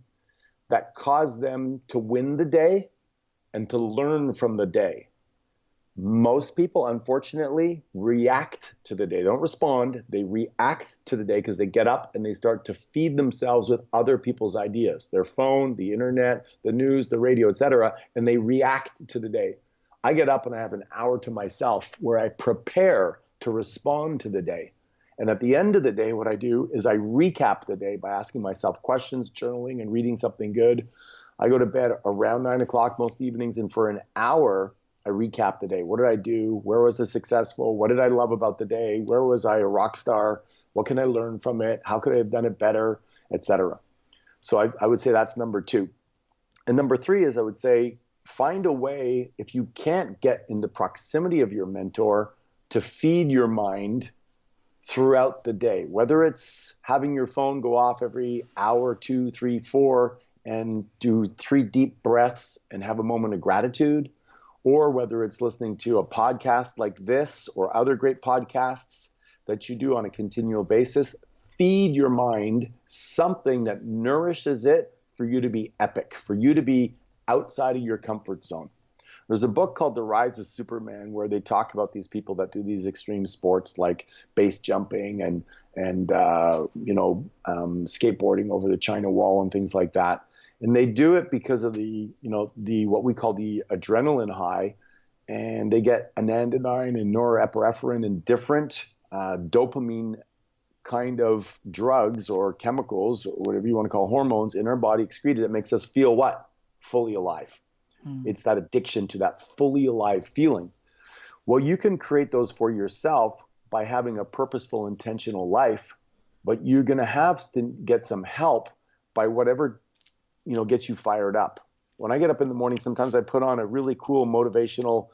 that cause them to win the day and to learn from the day. Most people, unfortunately, react to the day. They don't respond. They react to the day because they get up and they start to feed themselves with other people's ideas, their phone, the internet, the news, the radio, etc., and they react to the day. I get up and I have an hour to myself where I prepare to respond to the day. And at the end of the day, what I do is I recap the day by asking myself questions, journaling, and reading something good. I go to bed around 9 o'clock most evenings, and for an hour, I recap the day. What did I do? Where was I successful? What did I love about the day? Where was I a rock star? What can I learn from it? How could I have done it better, etc.? So I would say that's number 2. And number 3 is I would say find a way, if you can't get in the proximity of your mentor, to feed your mind throughout the day, whether it's having your phone go off every hour, 2, 3, 4, and do 3 deep breaths and have a moment of gratitude, or whether it's listening to a podcast like this or other great podcasts that you do on a continual basis, feed your mind something that nourishes it for you to be epic, for you to be outside of your comfort zone. There's a book called The Rise of Superman where they talk about these people that do these extreme sports like base jumping and skateboarding over the China Wall and things like that. And they do it because of the what we call the adrenaline high, and they get anandamide and norepinephrine and different dopamine kind of drugs or chemicals or whatever you want to call hormones in our body excreted that makes us feel what? Fully alive. It's that addiction to that fully alive feeling. Well, you can create those for yourself by having a purposeful, intentional life, but you're going to have to get some help by whatever, gets you fired up. When I get up in the morning, sometimes I put on a really cool motivational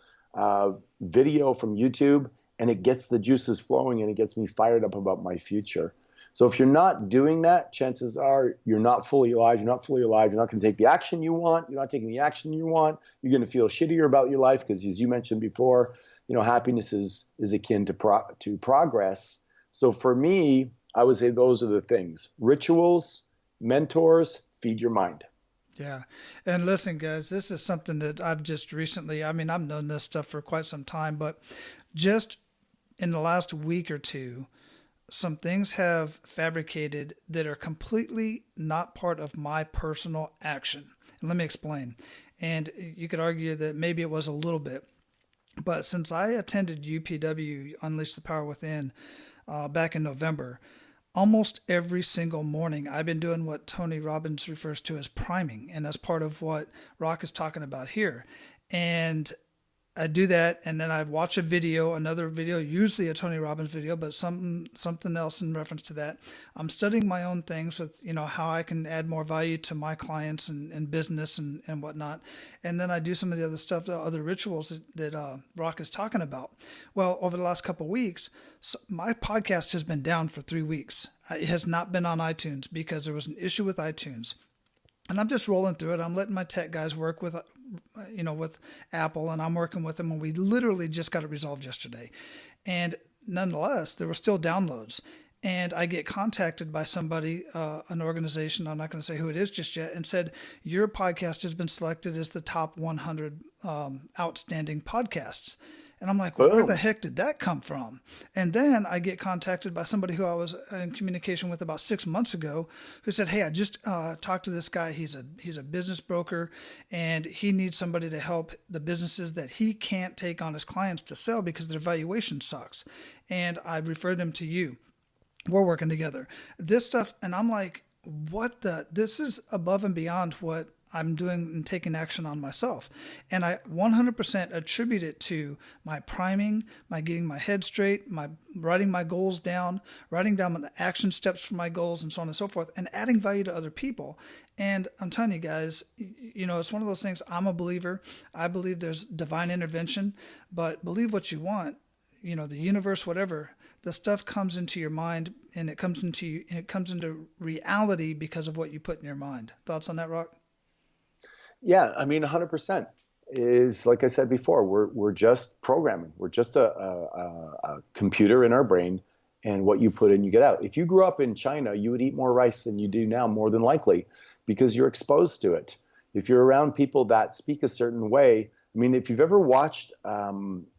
video from YouTube, and it gets the juices flowing and it gets me fired up about my future. So if you're not doing that, chances are you're not fully alive. You're not fully alive. You're not going to take the action you want. You're not taking the action you want. You're going to feel shittier about your life because, as you mentioned before, happiness is akin to progress. So for me, I would say those are the things: rituals, mentors, feed your mind. Yeah. And listen, guys, this is something that I've just recently, I've known this stuff for quite some time, but just in the last week or two, some things have fabricated that are completely not part of my personal action. And let me explain. And you could argue that maybe it was a little bit, but since I attended UPW, Unleash the Power Within, back in November, almost every single morning I've been doing what Tony Robbins refers to as priming. And that's part of what Rock is talking about here. And I do that, and then I watch another video, usually a Tony Robbins video, but something else in reference to that. I'm studying my own things with, how I can add more value to my clients and business and whatnot. And then I do some of the other stuff, the other rituals that Rock is talking about. Well, over the last couple of weeks, my podcast has been down for 3 weeks. It has not been on iTunes because there was an issue with iTunes. And I'm just rolling through it. I'm letting my tech guys work with Apple, and I'm working with them. And we literally just got it resolved yesterday. And nonetheless, there were still downloads. And I get contacted by somebody, an organization, I'm not going to say who it is just yet, and said, your podcast has been selected as the top 100 outstanding podcasts. And I'm like, well, where the heck did that come from? And then I get contacted by somebody who I was in communication with about 6 months ago, who said, hey, I just talked to this guy. He's a business broker, and he needs somebody to help the businesses that he can't take on his clients to sell because their valuation sucks. And I referred them to you. We're working together. This stuff, and I'm like, this is above and beyond what I'm doing and taking action on myself. And I 100% attribute it to my priming, my getting my head straight, my writing my goals down, writing down the action steps for my goals, and so on and so forth, and adding value to other people. And I'm telling you guys, it's one of those things. I'm a believer. I believe there's divine intervention, but believe what you want, the universe, whatever, the stuff comes into your mind, and it comes into reality because of what you put in your mind. Thoughts on that, Rock? Yeah, 100% is, like I said before, we're just programming. We're just a computer in our brain, and what you put in, you get out. If you grew up in China, you would eat more rice than you do now, more than likely, because you're exposed to it. If you're around people that speak a certain way, if you've ever watched a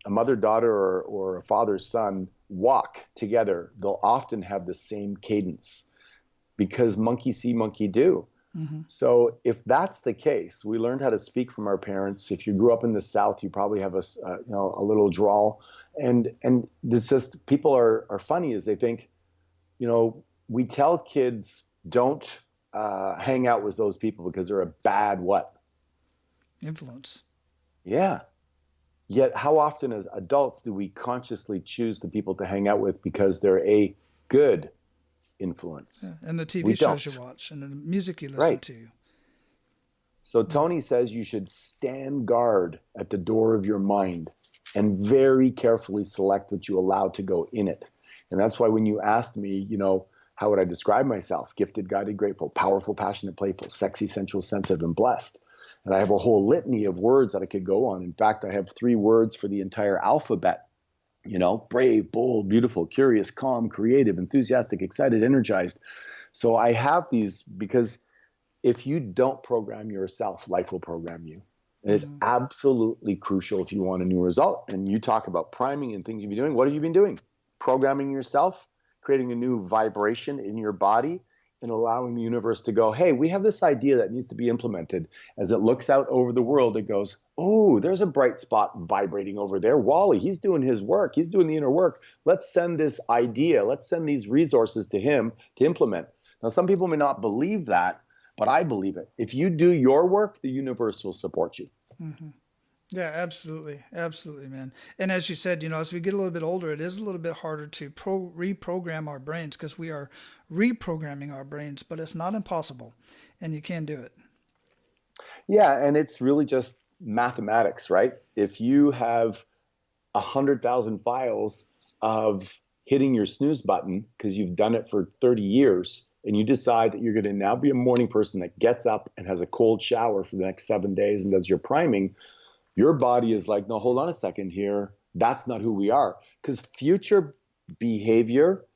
mother-daughter or a father-son walk together, they'll often have the same cadence because monkey see, monkey do. Mm-hmm. So if that's the case, we learned how to speak from our parents. If you grew up in the South, you probably have a little drawl, and it's just, people are funny as they think, we tell kids don't hang out with those people because they're a bad what? Influence. Yeah. Yet how often as adults do we consciously choose the people to hang out with because they're a good influence? Yeah, and the TV shows you watch and the music you listen to. So Tony says you should stand guard at the door of your mind and very carefully select what you allow to go in it. And that's why when you asked me, How would I describe myself? Gifted, guided, grateful, powerful, passionate, playful, sexy, sensual, sensitive, and blessed. And I have a whole litany of words that I could go on. In fact, I have 3 words for the entire alphabet. Brave, bold, beautiful, curious, calm, creative, enthusiastic, excited, energized. So I have these because if you don't program yourself, life will program you. It is absolutely crucial if you want a new result. And you talk about priming and things you've been doing. What have you been doing? Programming yourself, creating a new vibration in your body, and allowing the universe to go, hey, we have this idea that needs to be implemented. As it looks out over the world, it goes, oh, there's a bright spot vibrating over there. Wally, he's doing his work. He's doing the inner work. Let's send this idea. Let's send these resources to him to implement. Now, some people may not believe that, but I believe it. If you do your work, the universe will support you. Mm-hmm. Yeah, absolutely. Absolutely, man. And as you said, as we get a little bit older, it is a little bit harder to reprogram our brains because we are reprogramming our brains, but it's not impossible and you can do it. Yeah, and it's really just mathematics, right? If you have 100,000 files of hitting your snooze button because you've done it for 30 years and you decide that you're going to now be a morning person that gets up and has a cold shower for the next 7 days and does your priming, your body is like, no, hold on a second here. That's not who we are. Because future behavior,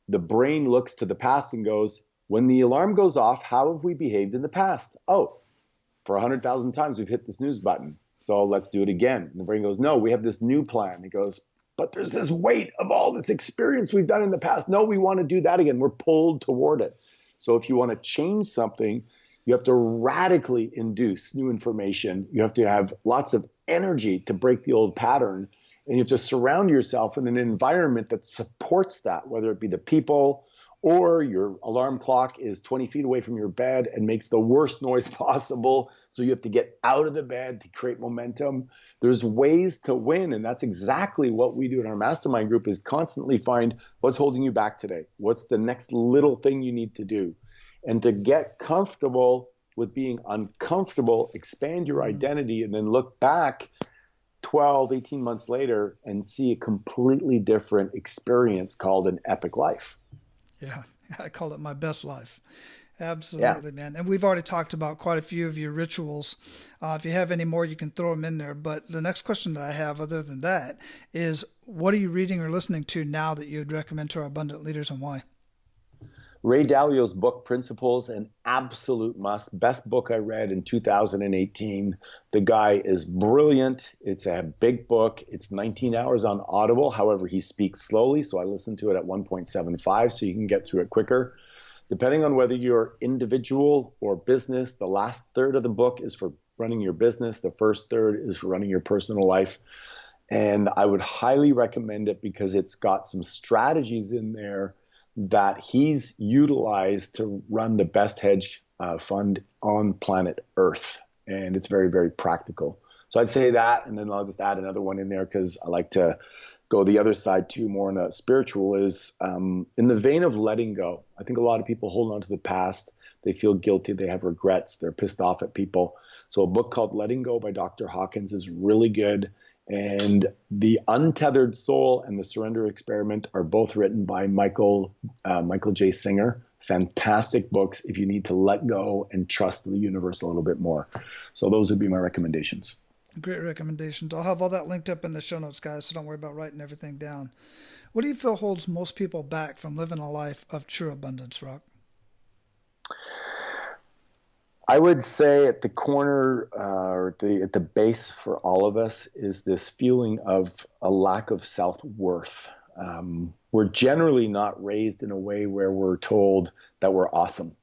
the brain looks to the past and goes, when the alarm goes off, how have we behaved in the past? Oh, for 100,000 times we've hit the snooze button. So let's do it again. And the brain goes, no, we have this new plan. It goes, but there's this weight of all this experience we've done in the past. No, we want to do that again. We're pulled toward it. So if you want to change something, you have to radically induce new information. You have to have lots of energy to break the old pattern. And you have to surround yourself in an environment that supports that, whether it be the people or your alarm clock is 20 feet away from your bed and makes the worst noise possible. So you have to get out of the bed to create momentum. There's ways to win. And that's exactly what we do in our mastermind group is constantly find what's holding you back today. What's the next little thing you need to do? And to get comfortable with being uncomfortable, expand your identity, and then look back 12, 18 months later and see a completely different experience called an epic life. Yeah, I call it my best life. Absolutely, man. And we've already talked about quite a few of your rituals. If you have any more, you can throw them in there. But the next question that I have other than that is, what are you reading or listening to now that you would recommend to our abundant leaders and why? Ray Dalio's book, Principles, an absolute must. Best book I read in 2018. The guy is brilliant. It's a big book. It's 19 hours on Audible. However, he speaks slowly, so I listen to it at 1.75 so you can get through it quicker. Depending on whether you're individual or business, the last third of the book is for running your business. The first third is for running your personal life. And I would highly recommend it because it's got some strategies in there that he's utilized to run the best hedge fund on planet Earth. And it's very, very practical. So I'd say that, and then I'll just add another one in there because I like to go the other side too, more on a spiritual, is in the vein of letting go. I think a lot of people hold on to the past. They feel guilty. They have regrets. They're pissed off at people. So a book called Letting Go by Dr. Hawkins is really good. And The Untethered Soul and The Surrender Experiment are both written by Michael J. Singer. Fantastic books if you need to let go and trust the universe a little bit more. So those would be my recommendations. Great recommendations. I'll have all that linked up in the show notes, guys, so don't worry about writing everything down. What do you feel holds most people back from living a life of true abundance, Rock? I would say at the corner or at the base for all of us is this feeling of a lack of self-worth. We're generally not raised in a way where we're told that we're awesome.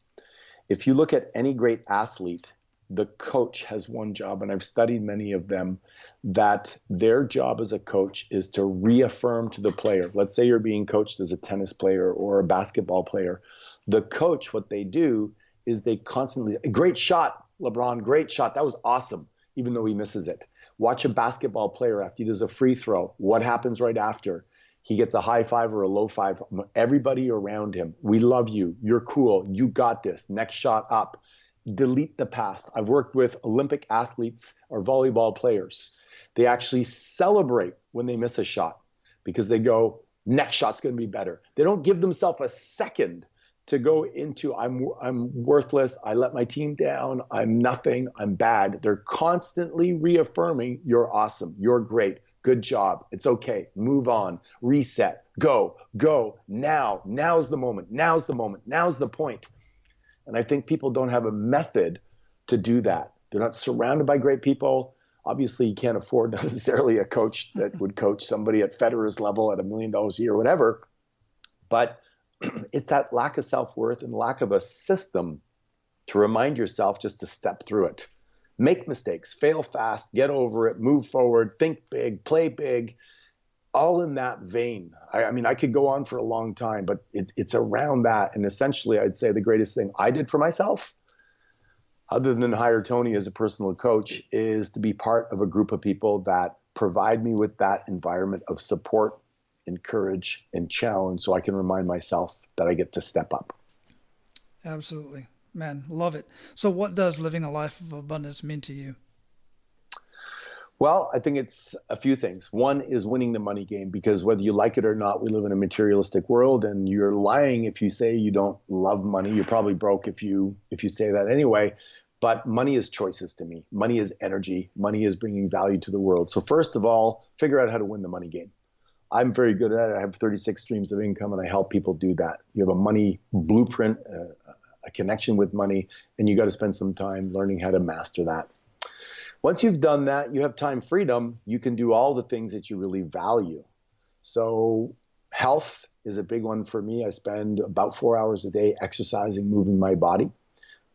If you look at any great athlete, the coach has one job, and I've studied many of them, that their job as a coach is to reaffirm to the player. Let's say you're being coached as a tennis player or a basketball player. The coach, what they do is they constantly, great shot, LeBron, great shot. That was awesome, even though he misses it. Watch a basketball player after he does a free throw. What happens right after? He gets a high five or a low five. Everybody around him, we love you. You're cool. You got this. Next shot up. Delete the past. I've worked with Olympic athletes or volleyball players. They actually celebrate when they miss a shot because they go, next shot's going to be better. They don't give themselves a second to go into I'm worthless, I let my team down, I'm nothing, I'm bad. They're constantly reaffirming you're awesome, you're great, good job, it's okay, move on, reset, go, now's the moment, now's the point. And I think people don't have a method to do that. They're not surrounded by great people. Obviously, you can't afford necessarily a coach that would coach somebody at Federer's level at $1 million a year or whatever. But it's that lack of self-worth and lack of a system to remind yourself just to step through it. Make mistakes, fail fast, get over it, move forward, think big, play big, all in that vein. I mean, I could go on for a long time, but it's around that. And essentially, I'd say the greatest thing I did for myself, other than hire Tony as a personal coach, is to be part of a group of people that provide me with that environment of support, encourage, and challenge, so I can remind myself that I get to step up. Absolutely. Man, love it. So what does living a life of abundance mean to you? Well, I think it's a few things. One is winning the money game, because whether you like it or not, we live in a materialistic world, and you're lying if you say you don't love money. You're probably broke if you say that anyway. But money is choices to me. Money is energy. Money is bringing value to the world. So first of all, figure out how to win the money game. I'm very good at it. I have 36 streams of income, and I help people do that. You have a money blueprint, a connection with money, and you got to spend some time learning how to master that. Once you've done that, you have time freedom. You can do all the things that you really value. So health is a big one for me. I spend about 4 hours a day exercising, moving my body.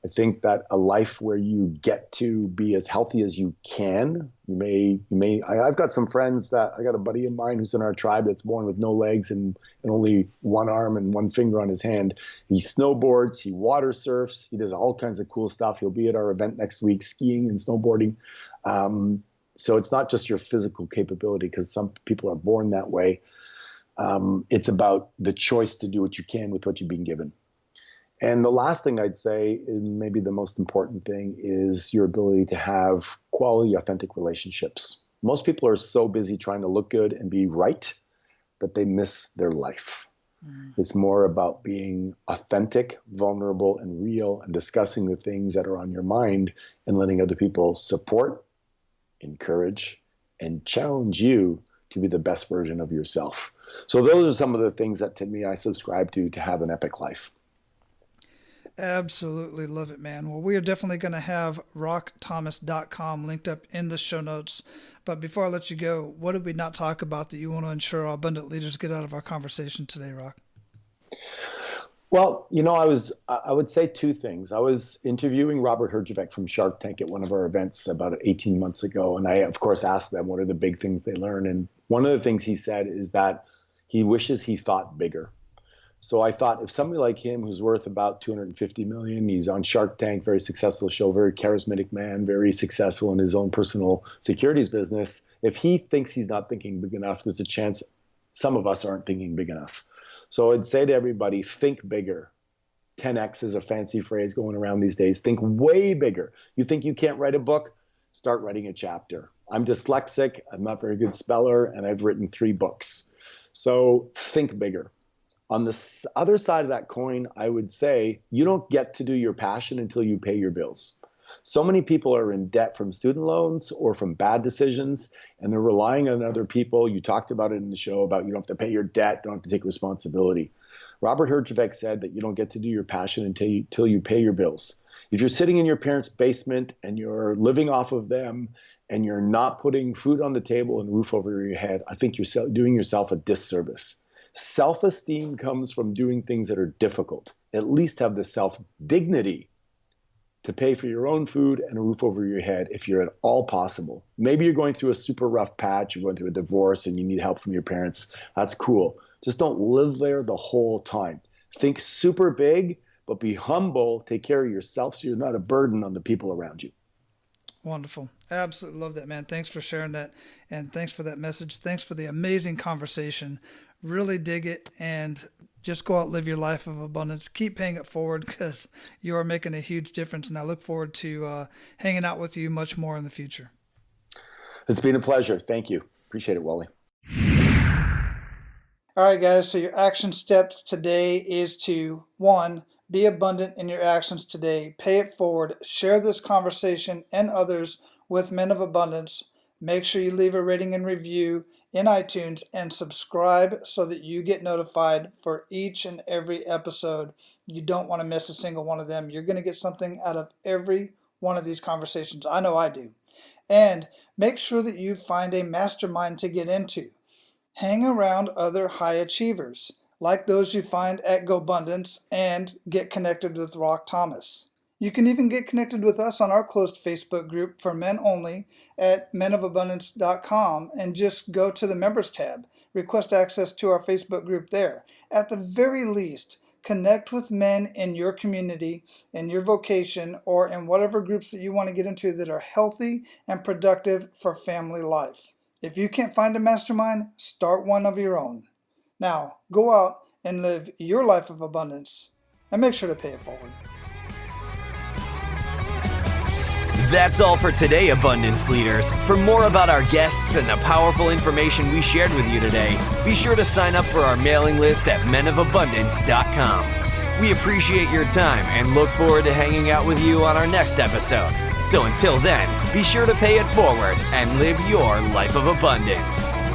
I think that a life where you get to be as healthy as you can, I've got some friends I got a buddy of mine who's in our tribe that's born with no legs and only one arm and one finger on his hand. He snowboards, he water surfs, he does all kinds of cool stuff. He'll be at our event next week, skiing and snowboarding. So it's not just your physical capability, because some people are born that way. It's about the choice to do what you can with what you've been given. And the last thing I'd say, and maybe the most important thing, is your ability to have quality, authentic relationships. Most people are so busy trying to look good and be right that they miss their life. It's more about being authentic, vulnerable, and real, and discussing the things that are on your mind, and letting other people support, encourage, and challenge you to be the best version of yourself. So those are some of the things that, to me, I subscribe to have an epic life. Absolutely love it, man. Well, we are definitely going to have rockthomas.com linked up in the show notes. But before I let you go, what did we not talk about that you want to ensure our abundant leaders get out of our conversation today, Rock? Well, I would say two things. I was interviewing Robert Herjavec from Shark Tank at one of our events about 18 months ago. And I, of course, asked them what are the big things they learn. And one of the things he said is that he wishes he thought bigger. So I thought, if somebody like him, who's worth about $250 million, he's on Shark Tank, very successful show, very charismatic man, very successful in his own personal securities business. If he thinks he's not thinking big enough, there's a chance some of us aren't thinking big enough. So I'd say to everybody, think bigger. 10X is a fancy phrase going around these days. Think way bigger. You think you can't write a book? Start writing a chapter. I'm dyslexic. I'm not a very good speller, and I've written 3 books. So think bigger. On the other side of that coin, I would say you don't get to do your passion until you pay your bills. So many people are in debt from student loans or from bad decisions, and they're relying on other people. You talked about it in the show about you don't have to pay your debt, don't have to take responsibility. Robert Herjavec said that you don't get to do your passion until you pay your bills. If you're sitting in your parents' basement and you're living off of them and you're not putting food on the table and roof over your head, I think you're doing yourself a disservice. Self-esteem comes from doing things that are difficult. At least have the self-dignity to pay for your own food and a roof over your head if you're at all possible. Maybe you're going through a super rough patch, you're going through a divorce and you need help from your parents. That's cool. Just don't live there the whole time. Think super big, but be humble. Take care of yourself so you're not a burden on the people around you. Wonderful. Absolutely love that, man. Thanks for sharing that. And thanks for that message. Thanks for the amazing conversation. Really dig it, and just go out, live your life of abundance. Keep paying it forward, because you are making a huge difference, and I look forward to hanging out with you much more in the future. It's been a pleasure. Thank you. Appreciate it, Wally. All right, guys, so your action steps today is to, 1, be abundant in your actions today. Pay it forward. Share this conversation and others with men of abundance. Make sure you leave a rating and review in iTunes and subscribe so that you get notified for each and every episode. You don't want to miss a single one of them. You're going to get something out of every one of these conversations. I know I do. And make sure that you find a mastermind to get into. Hang around other high achievers, like those you find at GoBundance, and get connected with Rock Thomas. You can even get connected with us on our closed Facebook group for men only at menofabundance.com and just go to the members tab. Request access to our Facebook group there. At the very least, connect with men in your community, in your vocation, or in whatever groups that you want to get into that are healthy and productive for family life. If you can't find a mastermind, start one of your own. Now, go out and live your life of abundance and make sure to pay it forward. That's all for today, Abundance Leaders. For more about our guests and the powerful information we shared with you today, be sure to sign up for our mailing list at menofabundance.com. We appreciate your time and look forward to hanging out with you on our next episode. So until then, be sure to pay it forward and live your life of abundance.